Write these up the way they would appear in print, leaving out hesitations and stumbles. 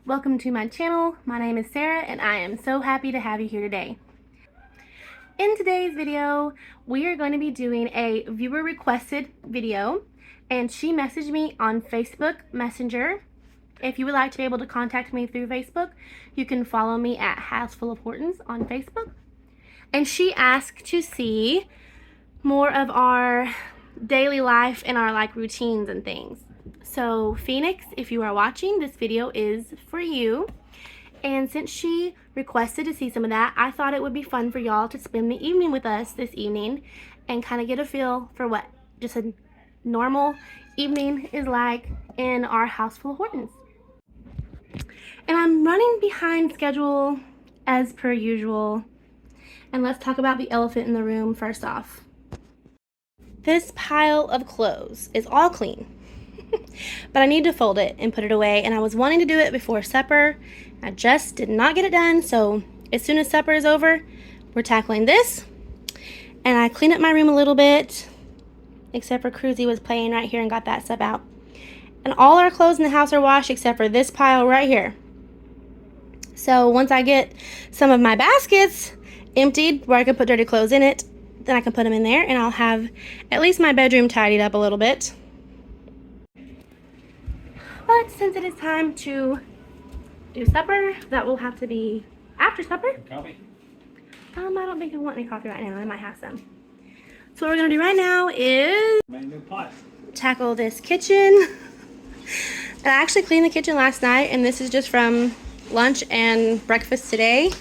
Welcome to my channel. My name is Sarah and I am so happy to have you here today. In today's video, we are going to be doing a viewer requested video, and she messaged me on Facebook Messenger. If you would like to be able to contact me through Facebook, you can follow me at Houseful of Hortons on Facebook. And she asked to see more of our daily life and our routines and things. So Phoenix, if you are watching, this video is for you. And since she requested to see some of that, I thought it would be fun for y'all to spend the evening with us this evening and kind of get a feel for what just a normal evening is like in our house full of Hortons. And I'm running behind schedule as per usual. And let's talk about the elephant in the room first off. This pile of clothes is all clean, but I need to fold it and put it away, and I was wanting to do it before supper. I just did not get it done, so as soon as supper is over, we're tackling this. And I cleaned up my room a little bit, except for Cruzy was playing right here and got that stuff out. And all our clothes in the house are washed except for this pile right here. So once I get some of my baskets emptied where I can put dirty clothes in it, then I can put them in there and I'll have at least my bedroom tidied up a little bit. But since it is time to do supper, that will have to be after supper. Coffee? I don't think I want any coffee right now. I might have some. So what we're gonna do right now is Make a new pot. tackle this kitchen. I actually cleaned the kitchen last night, and this is just from lunch and breakfast today.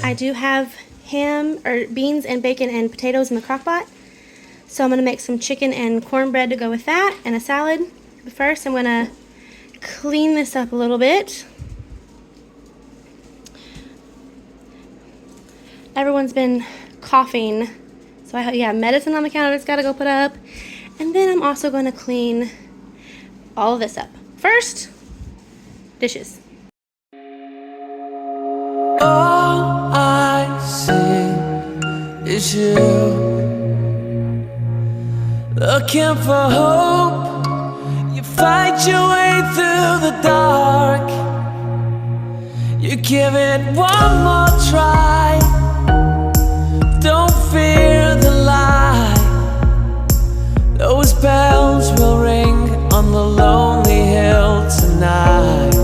I do have beans and bacon and potatoes in the crock pot. So I'm gonna make some chicken and cornbread to go with that and a salad. But first I'm gonna clean this up a little bit. Everyone's been coughing, so I have medicine on the counter that's gotta go put up. And then I'm also gonna clean all of this up. First, dishes. All I see is you, looking for hope. You fight your way through the dark. You give it one more try. Don't fear the light. Those bells will ring on the lonely hill tonight.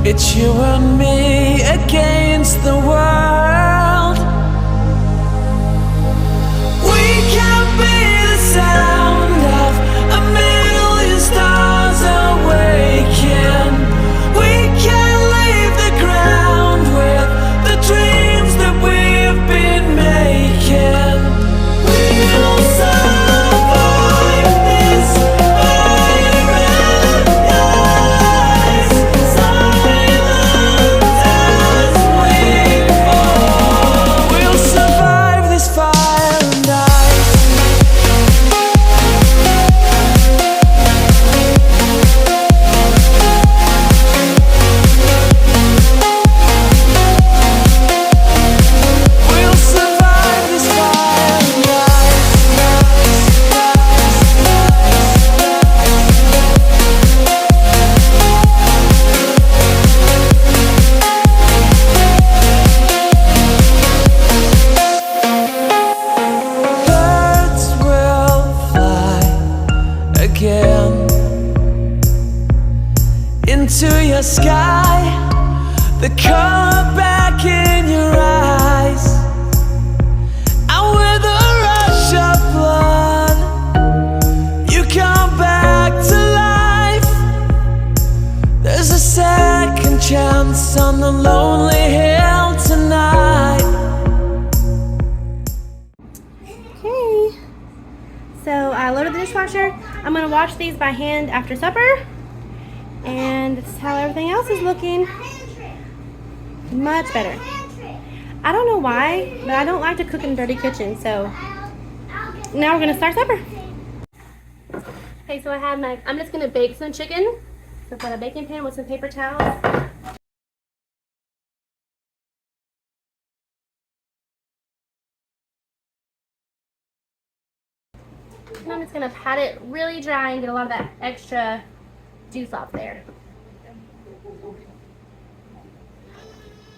It's you and me against the world. We can be the sound of a million stars awaken. We can leave the ground with the dreams that we've been making. We'll survive this fire and ice. Silent as we fall. We'll survive this fire and ice. We'll survive this fire and birds will fly again into your sky, the color back in your eyes, and with a rush of blood, you come back to life. There's a second chance on the lonely hill tonight. Okay, so I loaded the dishwasher. I'm gonna wash these by hand after supper, and this is how everything else is looking. Much better. I don't know why, but I don't like to cook in a dirty kitchen, so now we're gonna start supper. Okay, so I'm just gonna bake some chicken. So I've got a baking pan with some paper towels. And I'm just gonna pat it really dry and get a lot of that extra juice off there.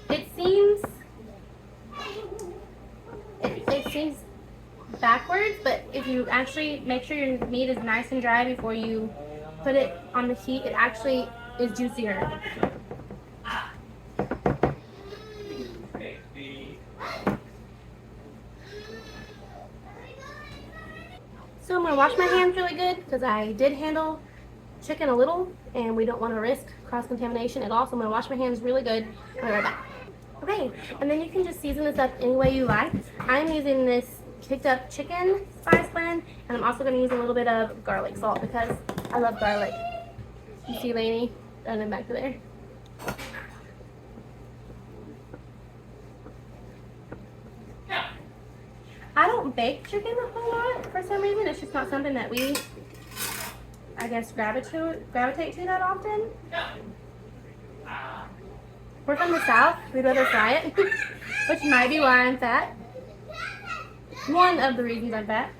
It seems backwards, but if you actually make sure your meat is nice and dry before you put it on the heat, it actually is juicier. So I'm gonna wash my hands really good because I did handle chicken a little and we don't want to risk cross-contamination at all. So I'm gonna wash my hands really good. I'll be right back. Okay, and then you can just season this up any way you like. I'm using this picked up chicken spice blend, and I'm also gonna use a little bit of garlic salt because I love garlic. You see Lainey running back to there. I don't bake chicken a whole lot for some reason. It's just not something that we, I guess, gravitate to that often. We're from the South. We'd rather fry it, which might be why I'm fat. One of the reasons I'm fat.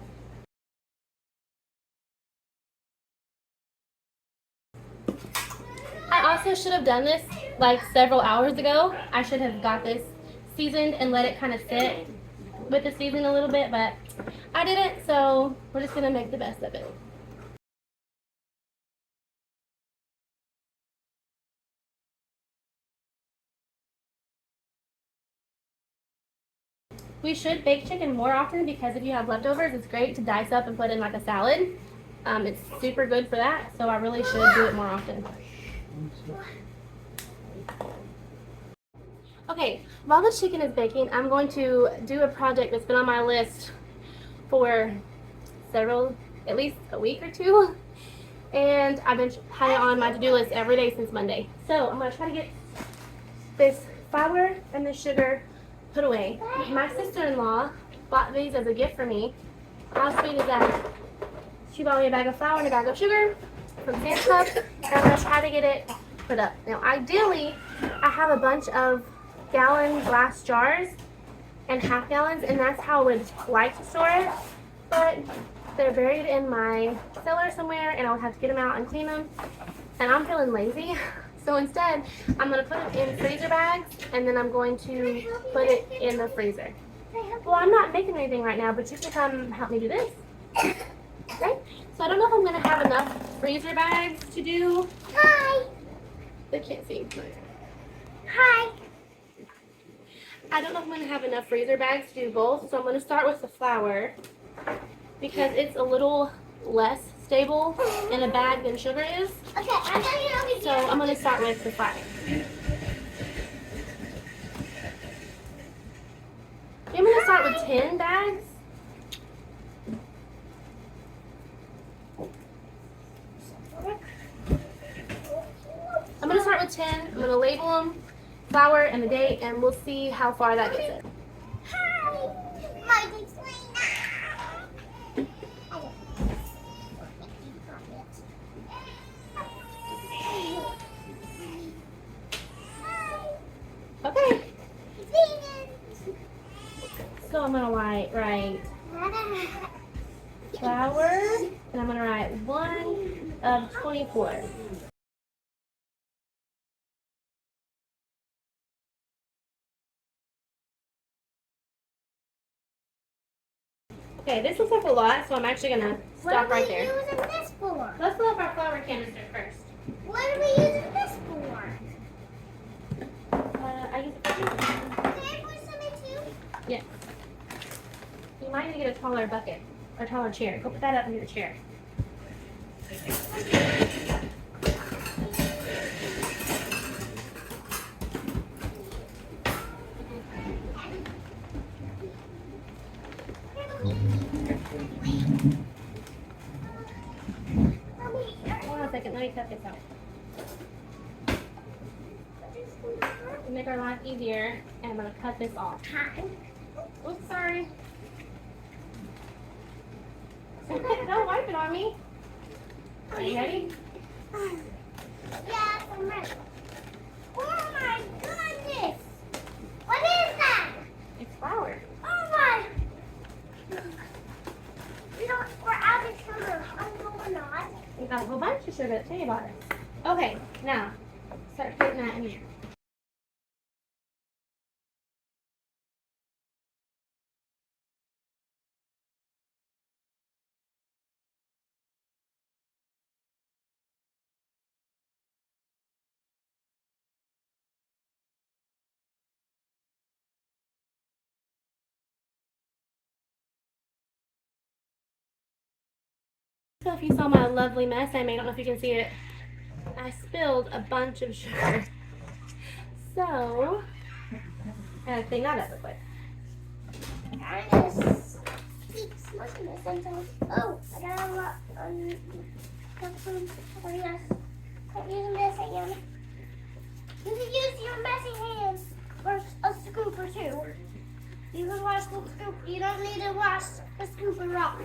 I also should have done this like several hours ago. I should have got this seasoned and let it kind of sit with the seasoning a little bit, but I didn't, so we're just gonna make the best of it. We should bake chicken more often because if you have leftovers, it's great to dice up and put in like a salad. It's super good for that, so I really should do it more often. Okay, while the chicken is baking, I'm going to do a project that's been on my list for at least a week or two. And I've been had it on my to-do list every day since Monday. So I'm going to try to get this flour and the sugar put away. My sister-in-law bought these as a gift for me. How sweet is that? She bought me a bag of flour and a bag of sugar from Sam's Club, and I'm going to try to get it put up. Now, ideally, I have a bunch of gallon glass jars and half gallons, and that's how I would like to store it, but they're buried in my cellar somewhere, and I'll have to get them out and clean them, and I'm feeling lazy. So instead, I'm going to put it in freezer bags, and then I'm going to put it in the freezer. Well, I'm not making anything right now, but you can come help me do this. Okay? So I don't know if I'm going to have enough freezer bags to do. Hi! They can't see. Hi! I don't know if I'm going to have enough freezer bags to do both, so I'm going to start with the flour because it's a little less stable in a bag than sugar is. Okay, so I'm going to start with the flour. I'm going to start with 10 bags. I'm going to start with 10. I'm going to label them, flour, and the date, and we'll see how far that gets it. Hi! My name's Lena. Okay. So I'm going to write flour, and I'm going to write 1 of 24. Okay, this looks like a lot, so I'm actually going to stop right there. What are we using this for? Let's fill up our flour canister first. What are we using this for? I use it for juice. Can I put some in too? Yes. You might need to get a taller bucket or a taller chair. Go put that up in your chair. Hold on a second, let me cut this out. To make our life easier, and I'm going to cut this off. Oops, sorry. Don't wipe it on me. Are you ready? Yes, I'm ready. Oh my goodness! What is that? It's flour. Oh my! We're out of We got a whole bunch of sugar. Tell you about it. Okay, now start putting that in here. So if you saw my lovely mess I made, I don't know if you can see it, I spilled a bunch of sugar. So, I gotta clean that up real quick. Oh, I got a lot on food. Yes. Can't use a messy hand. You can use your messy hands for a scooper too. You can wash the scoop. You don't need to wash the scooper off.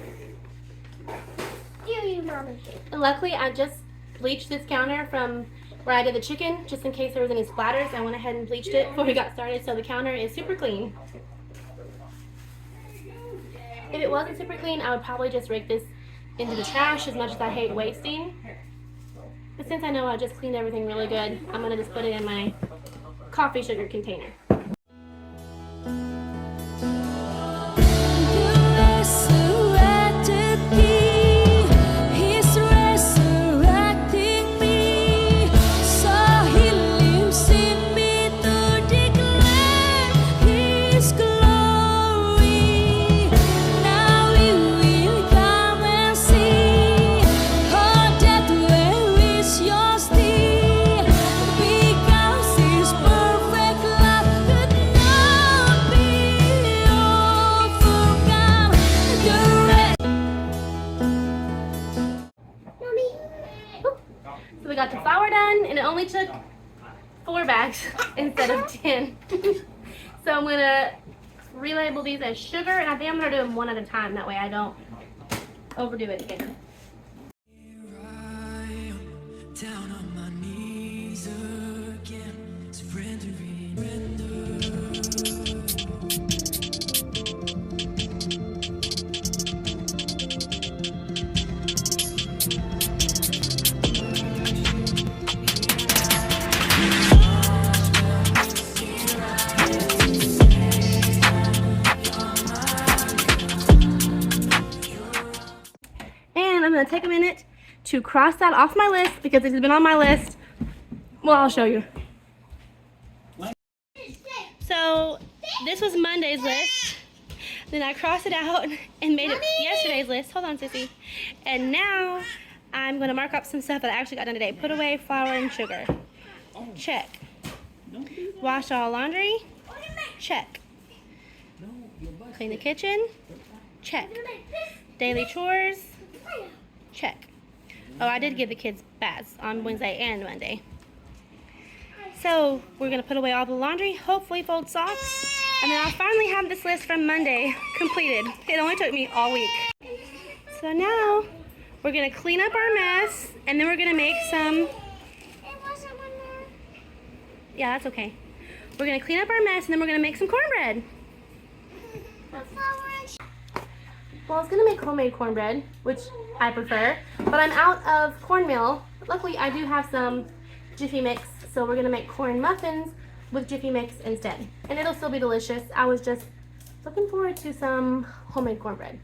Do you, Mommy? And luckily I just bleached this counter from where I did the chicken, just in case there was any splatters. I went ahead and bleached it before we got started, so the counter is super clean. If it wasn't super clean, I would probably just rake this into the trash, as much as I hate wasting. But since I know I just cleaned everything really good, I'm going to just put it in my coffee sugar container. So we got the flour done, and it only took 4 bags instead of 10. So I'm gonna relabel these as sugar, and I think I'm gonna do them one at a time. That way I don't overdo it again. Down on my knees again, surrendering, And I'm gonna take a minute to cross that off my list because this has been on my list. Well, I'll show you. So this was Monday's list. Then I crossed it out and made it yesterday's list. Hold on, Sissy. And now I'm gonna mark up some stuff that I actually got done today. Put away flour and sugar. Check. Wash all laundry. Check. Clean the kitchen. Check. Daily chores. Check. Oh, I did give the kids baths on Wednesday and Monday. So we're gonna put away all the laundry, hopefully fold socks, and then I'll finally have this list from Monday completed. It only took me all week. So now we're gonna clean up our mess, and then we're gonna make some. Yeah, that's okay. We're gonna clean up our mess, and then we're gonna make some cornbread. Well, I was gonna make homemade cornbread, which I prefer, but I'm out of cornmeal. Luckily, I do have some Jiffy Mix, so we're gonna make corn muffins with Jiffy Mix instead. And it'll still be delicious. I was just looking forward to some homemade cornbread.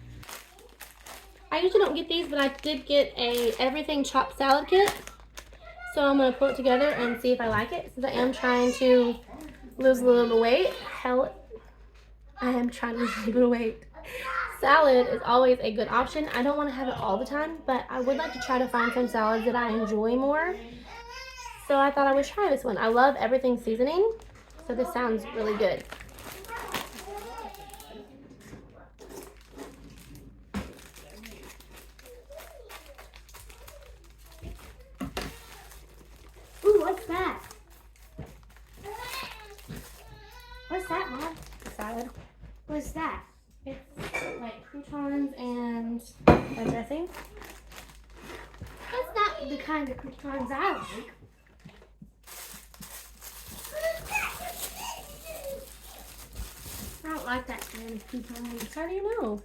I usually don't get these, but I did get a everything chopped salad kit. So I'm gonna put it together and see if I like it, since I am trying to lose a little bit of weight. Hell, I am trying to lose a little bit of weight. Salad is always a good option. I don't want to have it all the time, but I would like to try to find some salads that I enjoy more. So I thought I would try this one. I love everything seasoning, so this sounds really good. Ooh, what's that? What's that, Mom? A salad. What's that? It's like croutons and a dressing. That's not the kind of croutons I like. I don't like that kind of croutons. How do you know?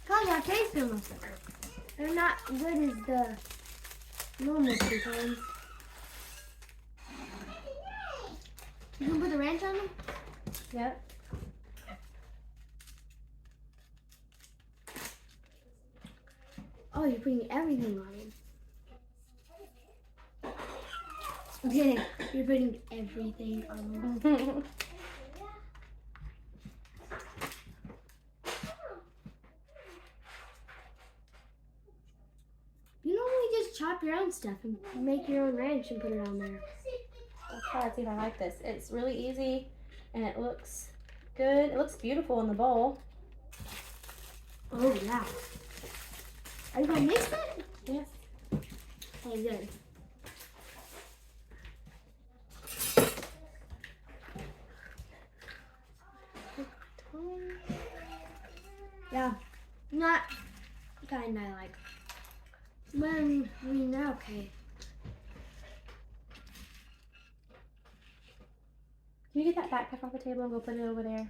Because I taste them. They're not good as the Normal croutons. You can put the ranch on them? Yep. Oh, you're putting everything on them. Okay, you're putting everything on them. You normally just chop your own stuff and make your own ranch and put it on there. I'll try to see if I like this. It's really easy and it looks good. It looks beautiful in the bowl. Oh, yeah. Are you going to mix it? Yes. Okay, good. Yeah, not kind I like. When we know, okay. Can you get that backpack off the table and go put it over there?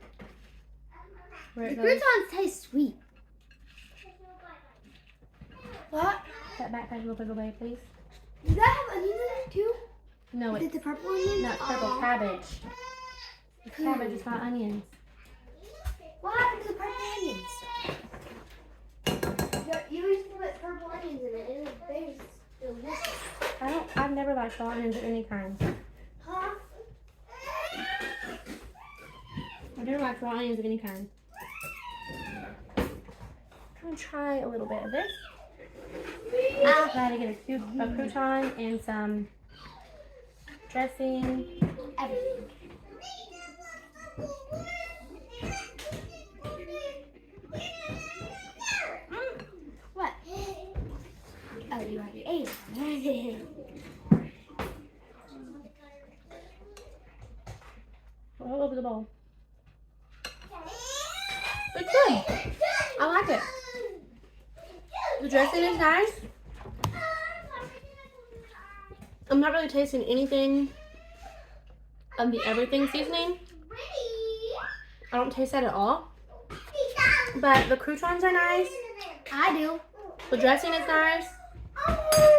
Where The it goes? croutons taste sweet. What? That backpack will put it away, please. You guys have onions in it too? No, Is it it's the purple onions? not purple cabbage. It's cabbage, it's not onions. What happened to the purple onions? You used to put purple onions in it. It was very delicious. I've never liked raw onions of any kind. Huh? I've never liked raw onions of any kind. I'm gonna try a little bit of this. Try to get a crouton and some dressing. Everything. What? Oh, you already ate it. All over the bowl. It's good. I like it. The dressing is nice. I'm not really tasting anything of the everything seasoning. I don't taste that at all. But the croutons are nice. I do. The dressing is nice.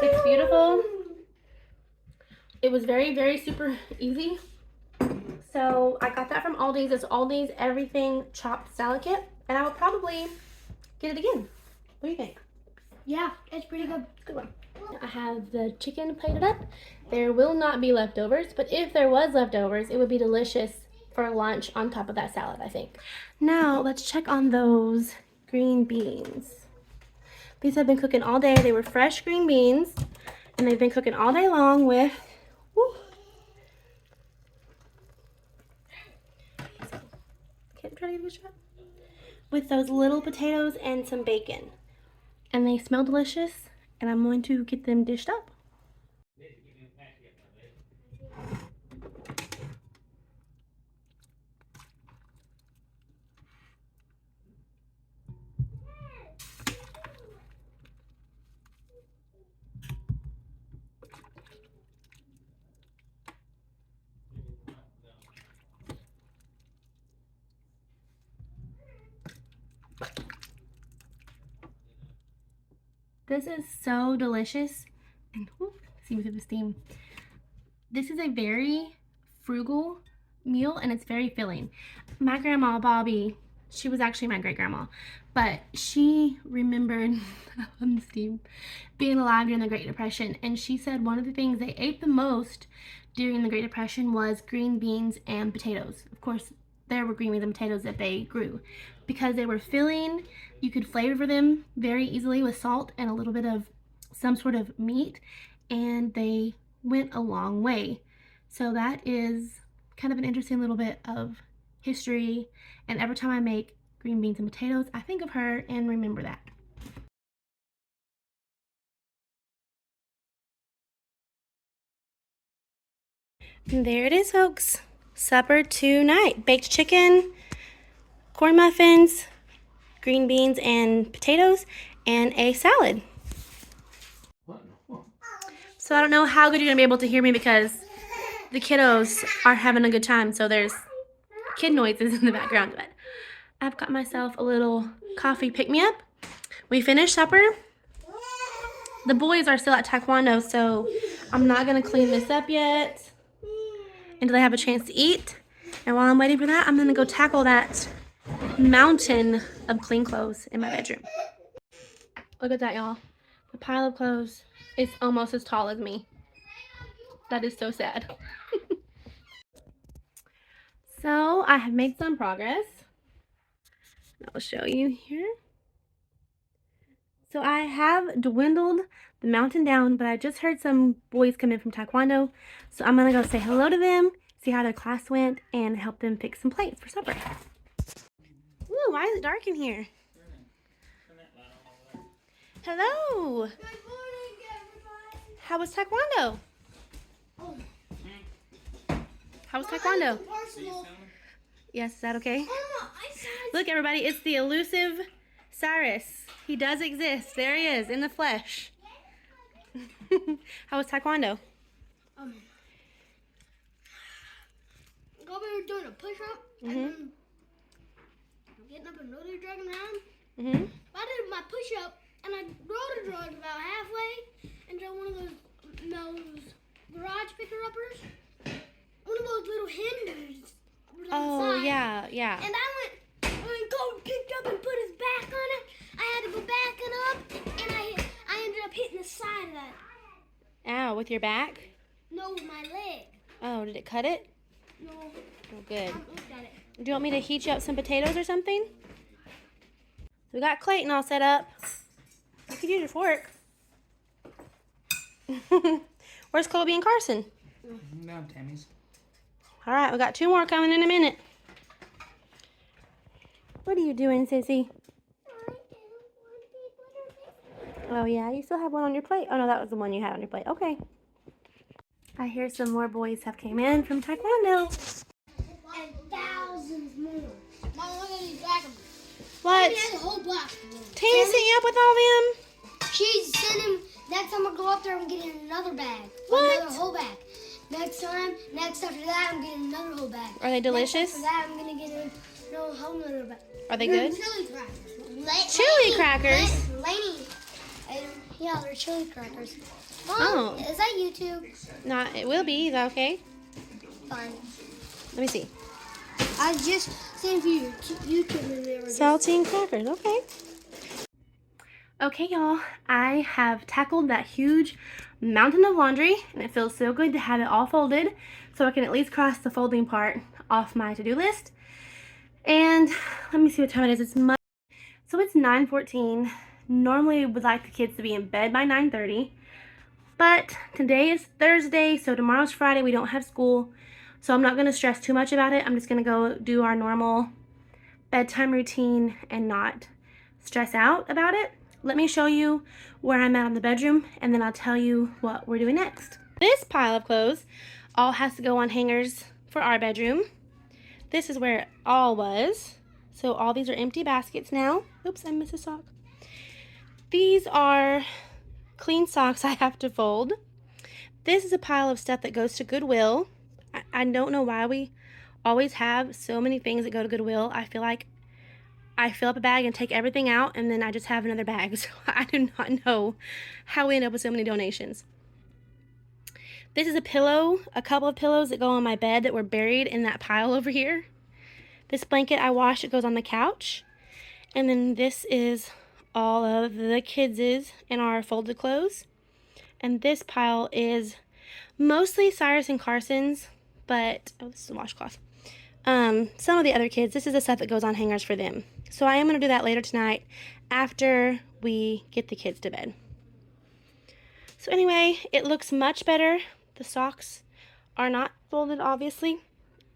It's beautiful. It was very, very super easy. So I got that from Aldi's. It's Aldi's Everything Chopped Salad Kit. And I will probably get it again. What do you think? Yeah, it's pretty good. Good one. I have the chicken plated up. There will not be leftovers, but if there was leftovers, it would be delicious for lunch on top of that salad, I think. Now, let's check on those green beans. These have been cooking all day. They were fresh green beans, and they've been cooking all day long with, okay, try to give it a shot. With those little potatoes and some bacon. And they smell delicious, and I'm going to get them dished up. This is so delicious. And see through the steam. This is a very frugal meal, and it's very filling. My grandma, Bobby, she was actually my great grandma, but she remembered on the steam being alive during the Great Depression, and she said one of the things they ate the most during the Great Depression was green beans and potatoes. Of course, there were green beans and potatoes that they grew because they were filling. You could flavor them very easily with salt and a little bit of some sort of meat, and they went a long way. So that is kind of an interesting little bit of history, and every time I make green beans and potatoes, I think of her and remember that. And there it is, folks. Supper tonight. Baked chicken, corn muffins, green beans and potatoes, and a salad. So I don't know how good you're going to be able to hear me because the kiddos are having a good time. So there's kid noises in the background. But I've got myself a little coffee pick-me-up. We finished supper. The boys are still at taekwondo, so I'm not gonna clean this up yet until they have a chance to eat. And while I'm waiting for that, I'm gonna go tackle that mountain of clean clothes in my bedroom. Look at that, y'all. The pile of clothes is almost as tall as me. That is so sad. So I have made some progress. I'll show you here. So I have dwindled the mountain down, but I just heard some boys come in from taekwondo. So I'm gonna go say hello to them, see how their class went, and help them fix some plates for supper. Ooh, why is it dark in here? Hello. Good morning, everybody. How was taekwondo? Oh. How was taekwondo? Personal. Yes, is that okay? Oh, I said. Look, everybody, it's the elusive Cyrus. He does exist. There he is, in the flesh. How was taekwondo? We were doing a push-up, and then getting up and roller dragging around. I did my push-up, and I roller dragged about halfway into one of those garage picker-uppers. One of those little hinges. Oh, yeah, yeah. And when Cole picked up and put his back on it, I had to go backing up, and I ended up hitting the side of that. Ow, with your back? No, with my leg. Oh, did it cut it? No. Oh, good. I haven't looked at it. Do you want me to heat you up some potatoes or something? We got Clayton all set up. You could use your fork. Where's Colby and Carson? No, Tammy's. All right, we got 2 more coming in a minute. What are you doing, Sissy? Oh, yeah, you still have one on your plate. Oh, no, that was the one you had on your plate. Okay. I hear some more boys have came in from taekwondo. And thousands more. Mom, look at these dragons. What? Tammy has a whole box. Tammy's setting you up with all them? She's sending. Next time I go up there, I'm getting another bag. What? Another whole bag. Next after that, I'm getting another whole bag. Are they delicious? After that, I'm gonna get a whole nother bag. Are they good? Chili crackers. Chili crackers? Laney. Yeah, they're chili crackers. Mom, Oh. is that YouTube? Not, it will be. Is that okay? Fine. Let me see. I just seen for you YouTube and they were Saltine crackers. Okay. Okay, y'all. I have tackled that huge mountain of laundry, and it feels so good to have it all folded so I can at least cross the folding part off my to-do list. And let me see what time it is. So it's 9:14. Normally would like the kids to be in bed by 9:30, but today is Thursday, so tomorrow's Friday. We don't have school, so I'm not going to stress too much about it. I'm just going to go do our normal bedtime routine and not stress out about it. Let me show you where I'm at in the bedroom, and then I'll tell you what we're doing next. This pile of clothes all has to go on hangers for our bedroom. This is where it all was. So all these are empty baskets now. Oops, I missed a sock. These are clean socks I have to fold. This is a pile of stuff that goes to Goodwill. I don't know why we always have so many things that go to Goodwill. I feel like I fill up a bag and take everything out, and then I just have another bag. So I do not know how we end up with so many donations. This is a pillow, a couple of pillows that go on my bed that were buried in that pile over here. This blanket I wash, it goes on the couch. And then this is all of the kids' and our folded clothes. And this pile is mostly Cyrus and Carson's, but, oh, this is a washcloth. Some of the other kids, this is the stuff that goes on hangers for them. So I am going to do that later tonight after we get the kids to bed. So anyway, it looks much better. The socks are not folded, obviously.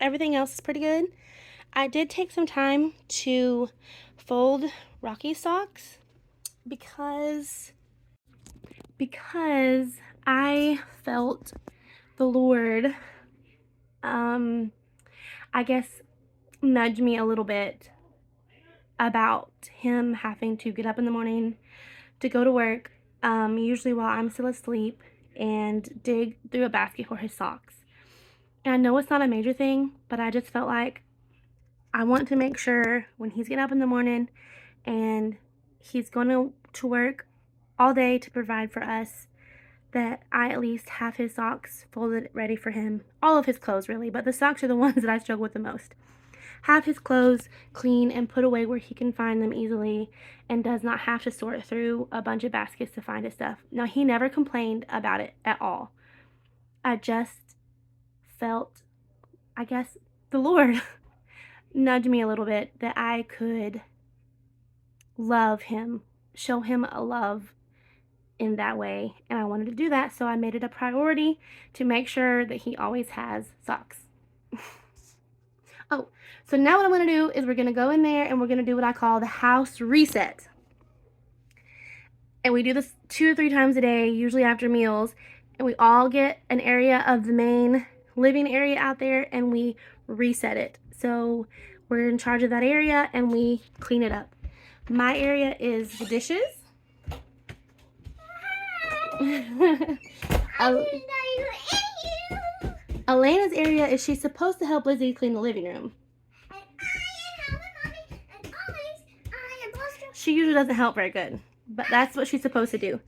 Everything else is pretty good. I did take some time to fold Rocky's socks because I felt the Lord, I guess, nudge me a little bit about him having to get up in the morning to go to work, usually while I'm still asleep, and dig through a basket for his socks. And I know it's not a major thing, but I just felt like I want to make sure when he's getting up in the morning and he's going to work all day to provide for us, that I at least have his socks folded ready for him. All of his clothes, really, but the socks are the ones that I struggle with the most. Have his clothes clean and put away where he can find them easily and does not have to sort through a bunch of baskets to find his stuff. Now, he never complained about it at all. I just felt, I guess, the Lord nudge me a little bit that I could love him, show him a love in that way, and I wanted to do that, so I made it a priority to make sure that he always has socks. Oh, so now what I'm going to do is we're going to go in there and we're going to do what I call the house reset. And we do this 2 or 3 times a day, usually after meals, and we all get an area of the main living area out there and we reset it. So we're in charge of that area and we clean it up. My area is the dishes. Elena's area is she's supposed to help Lizzie clean the living room. She usually doesn't help very good, but that's what she's supposed to do.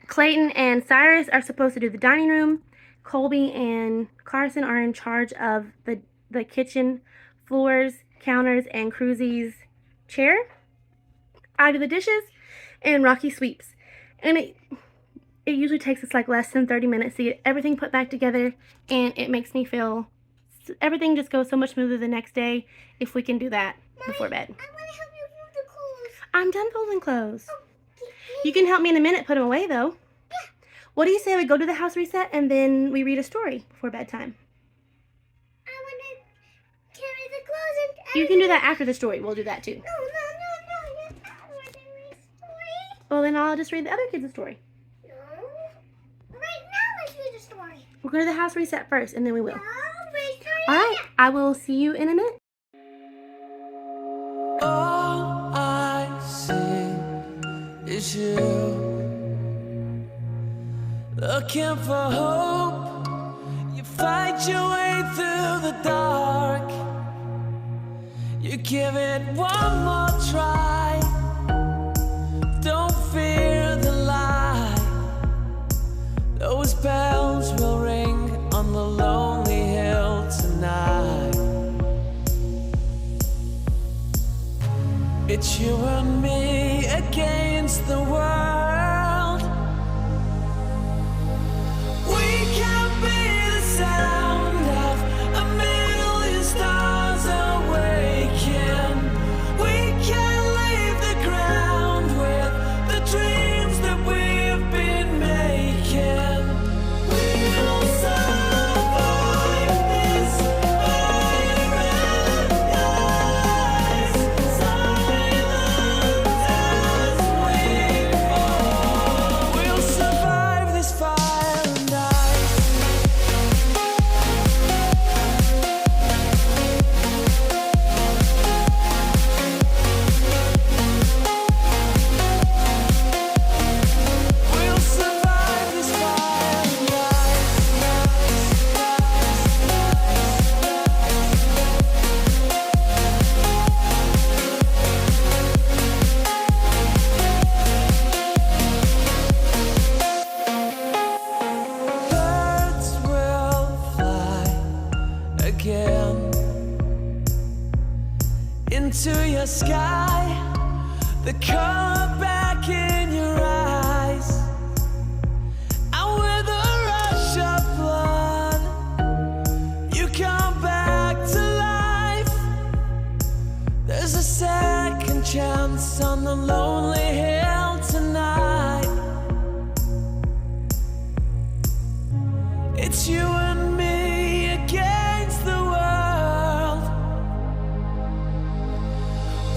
Clayton and Cyrus are supposed to do the dining room. Colby and Carson are in charge of the kitchen floors, counters, and Cruzie's chair. I do the dishes, and Rocky sweeps. And it usually takes us like less than 30 minutes to get everything put back together, and it makes me feel everything just goes so much smoother the next day if we can do that before bed. I want to help you fold the clothes. I'm done folding clothes. Okay. You can help me in a minute put them away, though. Yeah. What do you say we go to the house reset and then we read a story before bedtime? I want to carry the clothes and... You can do that after the story. We'll do that too. No. I want to read a story. Well, then I'll just read the other kids a story. No. Right now, let's read a story. We'll go to the house reset first, and then we will. No, read a story. All right. I will see you in a minute. All I see is you. Looking for hope, you fight your way through the dark. You give it one more try. Don't fear the light. Those bells will ring on the lonely hill tonight. It's you and me against the world. We can be the sound of a million stars awaken. We can leave the ground with the dreams that we've been making. We'll survive this fire and ice, silent as we fall. We'll survive this fire and ice. We'll survive this fire and birds will fly again into your sky, the color back in your eyes, and with a rush of blood, you come back to life. There's a second chance on the lonely hill tonight. It's you and me against the world.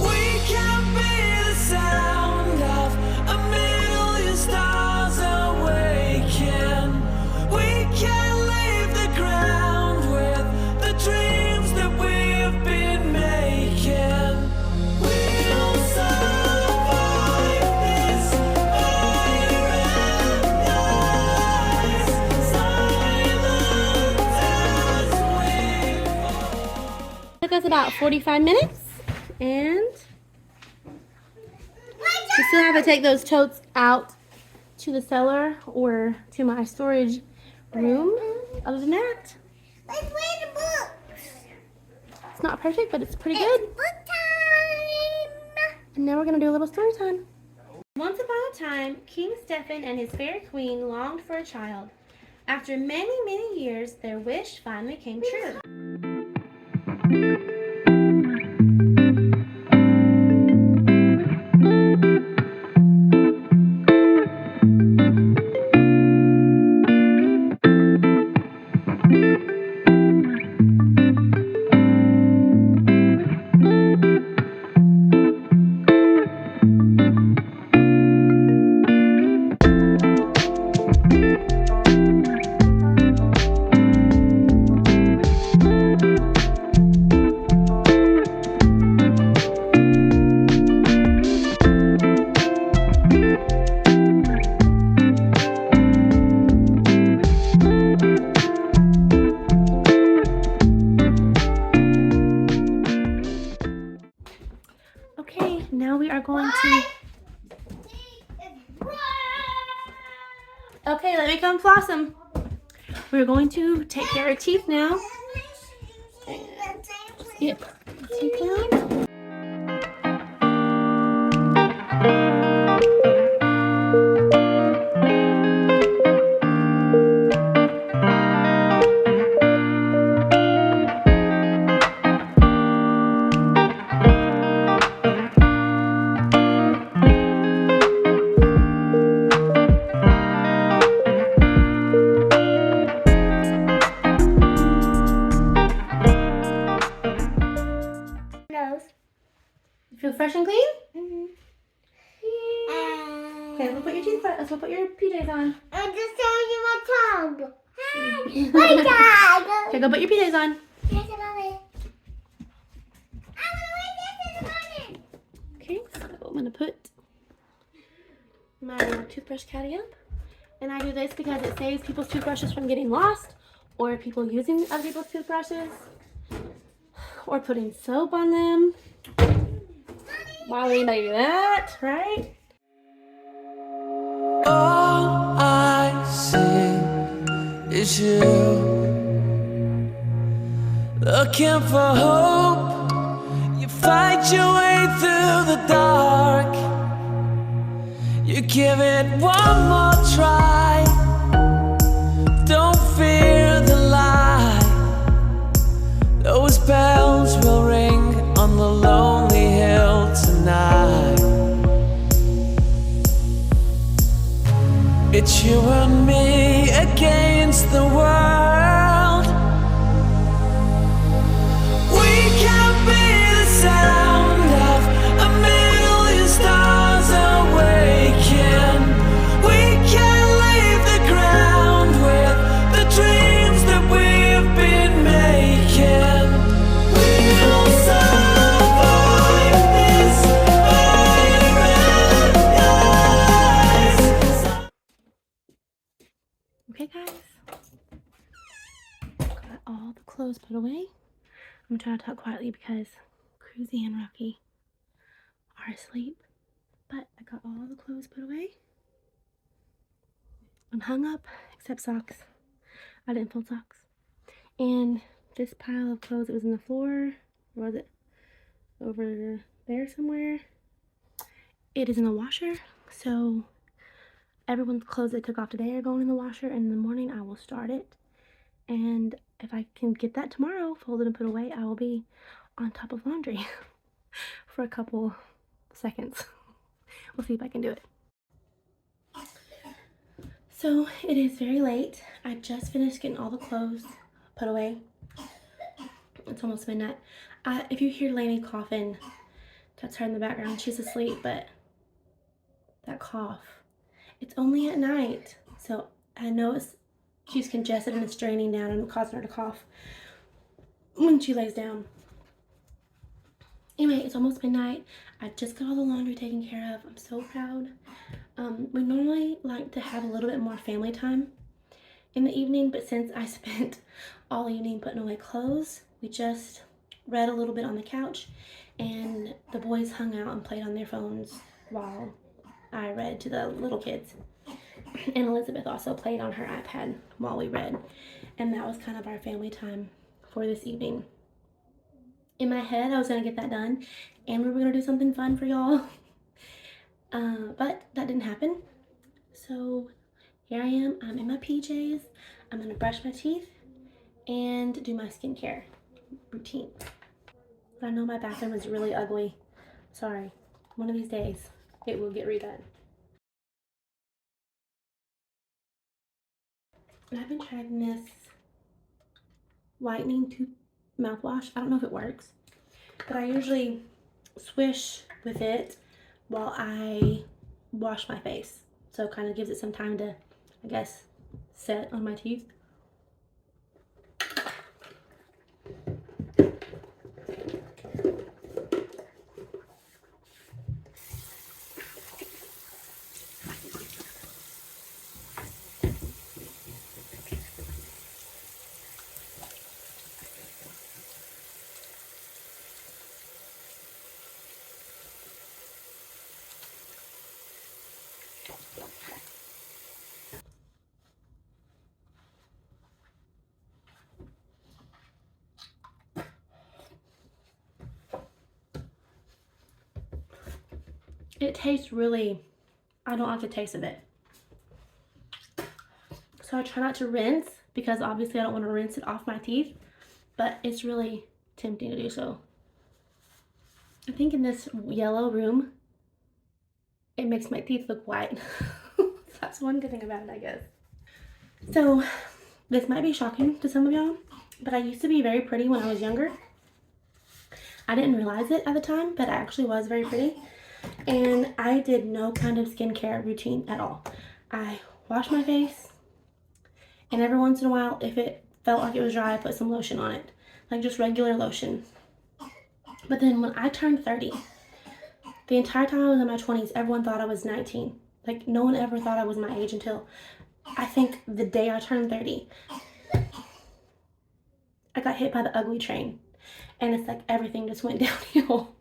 We can be the sound of a million stars awaken. We can leave the ground with the dreams that we've been making. We'll survive this fire and ice, silent as we fall. Took us about 45 minutes, and we still have to take those totes out to the cellar or to my storage room. Other than that, Let's read the book. it's not perfect, but it's pretty It's good. book time. And now we're gonna do a little story time. Once upon a time, King Stephen and his fair queen longed for a child. After many, many years, their wish finally came true. Okay, now we are going to... Okay, let me come floss them. We're going to take care of teeth now. Get teeth down. Feel fresh and clean? Mm-hmm. Okay, let's put your teeth. Let's put your PJs on. I'm just showing you my tongue. Hi. My dad. Okay, go put your PJs on. Yes, I love it. I'm gonna wait this in the morning. Okay, so I'm gonna put my toothbrush caddy up. And I do this because it saves people's toothbrushes from getting lost, or people using other people's toothbrushes, or putting soap on them. Why would anybody do that, right? All I see is you, looking for hope. You fight your way through the dark. You give it one more try. Don't fear the light. Those bells will ring on the lonely hill tonight. It's you and me against the world. We can be the sound of a million stars awaken. We can leave the ground with the dreams that we've been making. We'll survive this paradise. Okay, guys. Got all the clothes put away. I'm trying to talk quietly because Cruzy and Rocky are asleep. But I got all the clothes put away and hung up, except socks. I didn't fold socks. And this pile of clothes that was on the floor, or was it over there somewhere? It is in the washer. So everyone's clothes they took off today are going in the washer, and in the morning I will start it. And if I can get that tomorrow folded and put away, I will be on top of laundry for a couple seconds. We'll see if I can do it. So it is very late. I just finished getting all the clothes put away. It's almost midnight. If you hear Lainey coughing, that's her in the background. She's asleep, but that cough, it's only at night. So I know she's congested and it's draining down and causing her to cough when she lays down. Anyway, it's almost midnight. I just got all the laundry taken care of. I'm so proud. We normally like to have a little bit more family time in the evening, but since I spent all evening putting away clothes, we just read a little bit on the couch, and the boys hung out and played on their phones while I read to the little kids. And Elizabeth also played on her iPad while we read. And that was kind of our family time for this evening. In my head, I was going to get that done, and we were going to do something fun for y'all. But that didn't happen. So here I am. I'm in my PJs. I'm going to brush my teeth and do my skincare routine. I know my bathroom is really ugly. Sorry. One of these days, it will get redone. I've been trying this whitening tooth mouthwash. I don't know if it works, but I usually swish with it while I wash my face. So it kind of gives it some time to, I guess, set on my teeth. It tastes really, I don't like the taste of it. So I try not to rinse because obviously I don't want to rinse it off my teeth, but it's really tempting to do so. I think in this yellow room, it makes my teeth look white. That's one good thing about it, I guess. So this might be shocking to some of y'all, but I used to be very pretty when I was younger. I didn't realize it at the time, but I actually was very pretty. And I did no kind of skincare routine at all. I washed my face, and every once in a while, if it felt like it was dry, I put some lotion on it. Like just regular lotion. But then when I turned 30, the entire time I was in my 20s, everyone thought I was 19. Like no one ever thought I was my age until I think the day I turned 30. I got hit by the ugly train. And it's like everything just went downhill.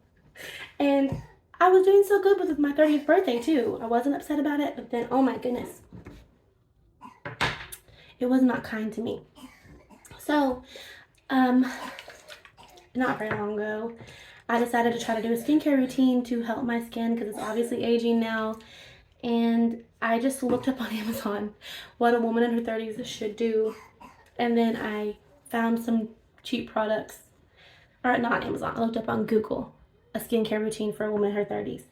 And I was doing so good with my 30th birthday too. I wasn't upset about it, but then, oh my goodness. It was not kind to me. So, not very long ago, I decided to try to do a skincare routine to help my skin because it's obviously aging now. And I just looked up on Amazon what a woman in her 30s should do. And then I found some cheap products, or not on Amazon, I looked up on Google, a skincare routine for a woman in her 30s.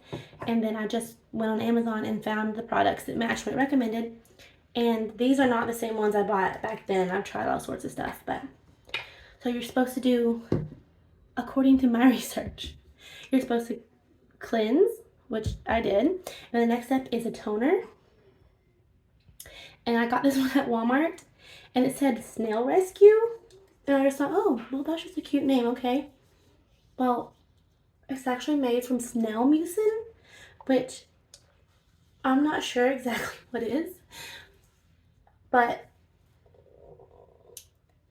And then I just went on Amazon and found the products that matched what it recommended. And these are not the same ones I bought back then. I've tried all sorts of stuff, but so you're supposed to do, according to my research, you're supposed to cleanse, which I did. And the next step is a toner. And I got this one at Walmart, and it said Snail Rescue. And I just thought, oh, well, that's just a cute name, okay. Well, it's actually made from snail mucin, which I'm not sure exactly what it is. But,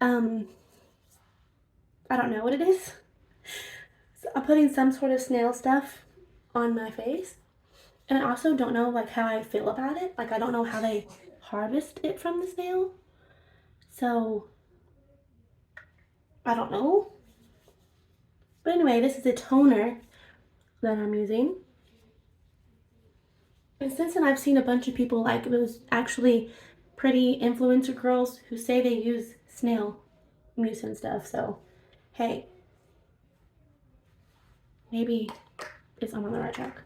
I don't know what it is. So I'm putting some sort of snail stuff on my face. And I also don't know, like, how I feel about it. Like, I don't know how they harvest it from the snail. So, I don't know. But anyway, this is a toner that I'm using. And since then, I've seen a bunch of people, like those actually pretty influencer girls who say they use snail mucin stuff. So, hey, maybe I'm on the right track.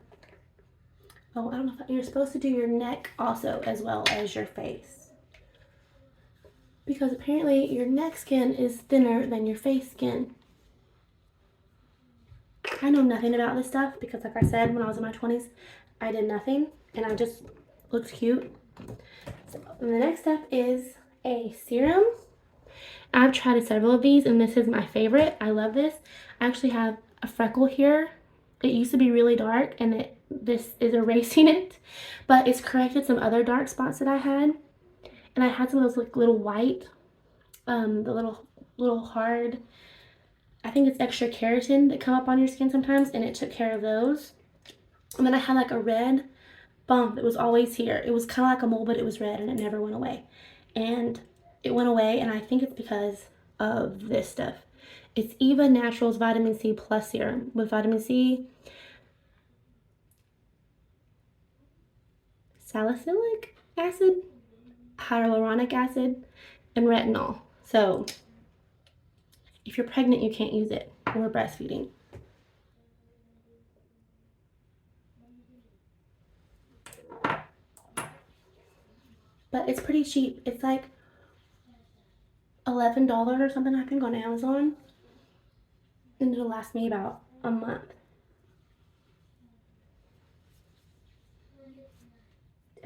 Oh, I don't know if you're supposed to do your neck also as well as your face. Because apparently your neck skin is thinner than your face skin. I know nothing about this stuff because, like I said, when I was in my 20s, I did nothing and I just looked cute. So the next step is a serum. I've tried several of these and this is my favorite. I love this. I actually have a freckle here. It used to be really dark and this is erasing it, but it's corrected some other dark spots that I had. And I had some of those like little white, the little hard, I think it's extra keratin that come up on your skin sometimes, and it took care of those. And then I had like a red bump that was always here. It was kind of like a mole, but it was red and it never went away. And it went away, and I think it's because of this stuff. It's Eva Naturals Vitamin C Plus Serum with vitamin C, salicylic acid, hyaluronic acid, and retinol. So if you're pregnant, you can't use it, or breastfeeding. But it's pretty cheap. It's like $11 or something, I think, on Amazon. And it'll last me about a month.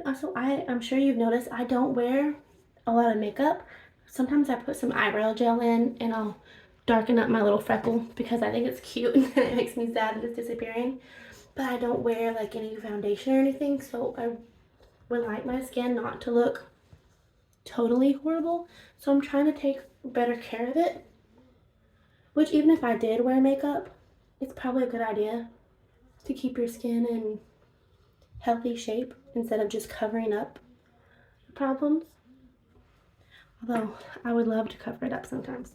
Also, I'm sure you've noticed I don't wear a lot of makeup. Sometimes I put some eyebrow gel in and I'll darken up my little freckle because I think it's cute and it makes me sad that it's disappearing. But I don't wear like any foundation or anything, so I would like my skin not to look totally horrible. So I'm trying to take better care of it. Which, even if I did wear makeup, it's probably a good idea to keep your skin in healthy shape instead of just covering up the problems. Although I would love to cover it up sometimes.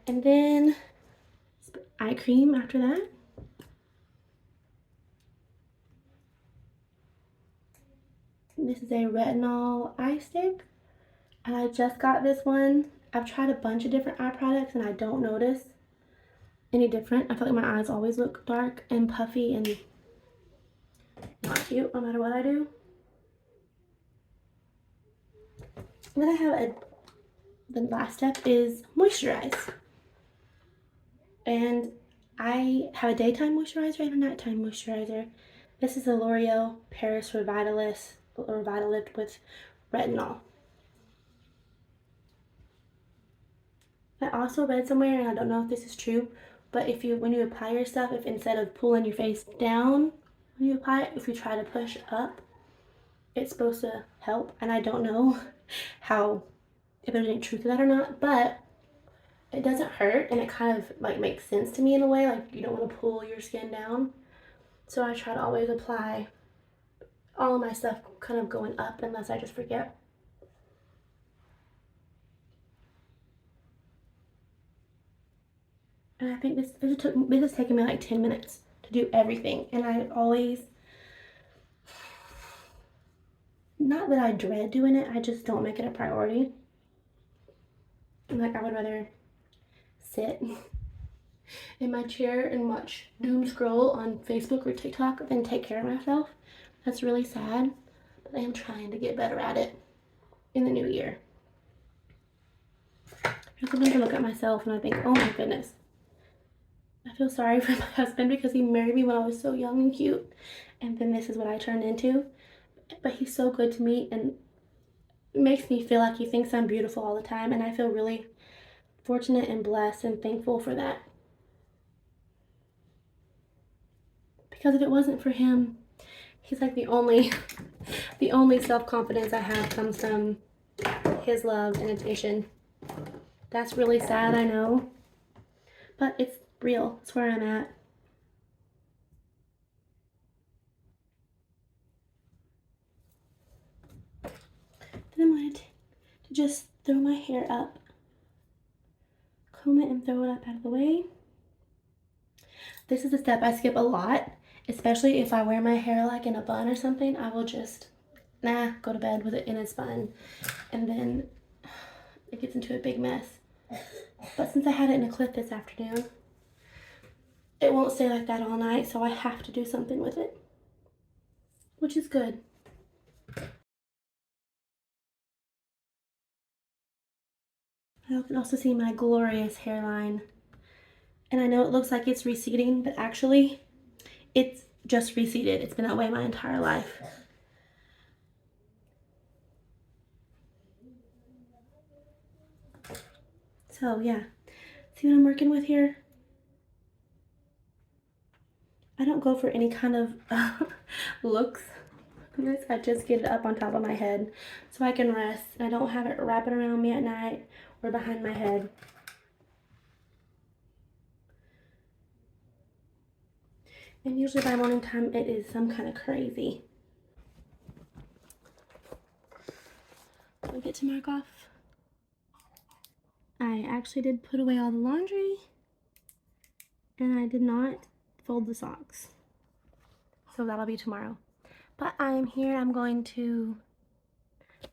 And then eye cream after that. This is a retinol eye stick, and I just got this one. I've tried a bunch of different eye products and I don't notice any different. I feel like my eyes always look dark and puffy and not cute no matter what I do. And then I have the last step is moisturize. And I have a daytime moisturizer and a nighttime moisturizer. This is a L'Oreal Paris Revitalift with retinol. I also read somewhere, and I don't know if this is true, but when you apply your stuff, if instead of pulling your face down when you apply it, if you try to push up, it's supposed to help. And I don't know if there's any truth to that or not, but it doesn't hurt, and it kind of like makes sense to me in a way. Like, you don't want to pull your skin down. So I try to always apply all of my stuff kind of going up unless I just forget. And I think this has taken me like 10 minutes to do everything. And I always, not that I dread doing it, I just don't make it a priority. And like, I would rather sit in my chair and watch doom scroll on Facebook or TikTok than take care of myself. That's really sad, but I am trying to get better at it in the new year. Sometimes I look at myself and I think, oh my goodness, I feel sorry for my husband because he married me when I was so young and cute, and then this is what I turned into. But he's so good to me and makes me feel like he thinks I'm beautiful all the time, and I feel really fortunate and blessed and thankful for that. Because if it wasn't for him, he's like the only self-confidence I have comes from his love and attention. That's really sad, I know, but it's real. It's where I'm at. Then I'm going to just throw my hair up, comb it and throw it up out of the way. This is a step I skip a lot, especially if I wear my hair like in a bun or something. I will just go to bed with it in its bun, and then it gets into a big mess. But since I had it in a clip this afternoon, it won't stay like that all night, so I have to do something with it, which is good. I can also see my glorious hairline, and I know it looks like it's receding, but actually it's just receded. It's been that way my entire life. So yeah, see what I'm working with here? I don't go for any kind of looks. I just get it up on top of my head so I can rest, and I don't have it wrapping around me at night or behind my head. And usually by morning time, it is some kind of crazy. Don't get to mark off. I actually did put away all the laundry, and I did not fold the socks. So that'll be tomorrow. But I'm here. I'm going to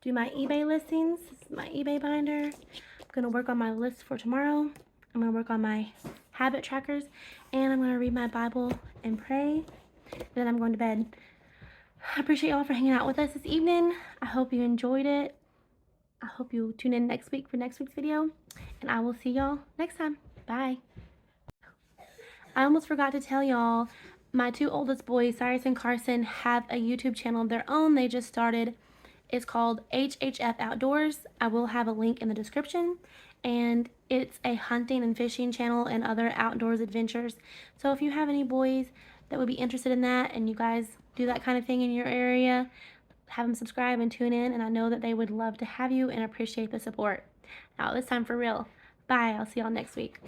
do my eBay listings. This is my eBay binder. I'm going to work on my list for tomorrow. I'm going to work on my habit trackers, and I'm going to read my Bible and pray. Then I'm going to bed. I appreciate y'all for hanging out with us this evening. I hope you enjoyed it. I hope you tune in next week for next week's video, and I will see y'all next time. Bye. I almost forgot to tell y'all, my two oldest boys, Cyrus and Carson, have a YouTube channel of their own. They just started. It's called HHF Outdoors. I will have a link in the description, and it's a hunting and fishing channel and other outdoors adventures. So if you have any boys that would be interested in that, and you guys do that kind of thing in your area, have them subscribe and tune in, and I know that they would love to have you and appreciate the support. Now it's time for real. Bye. I'll see y'all next week.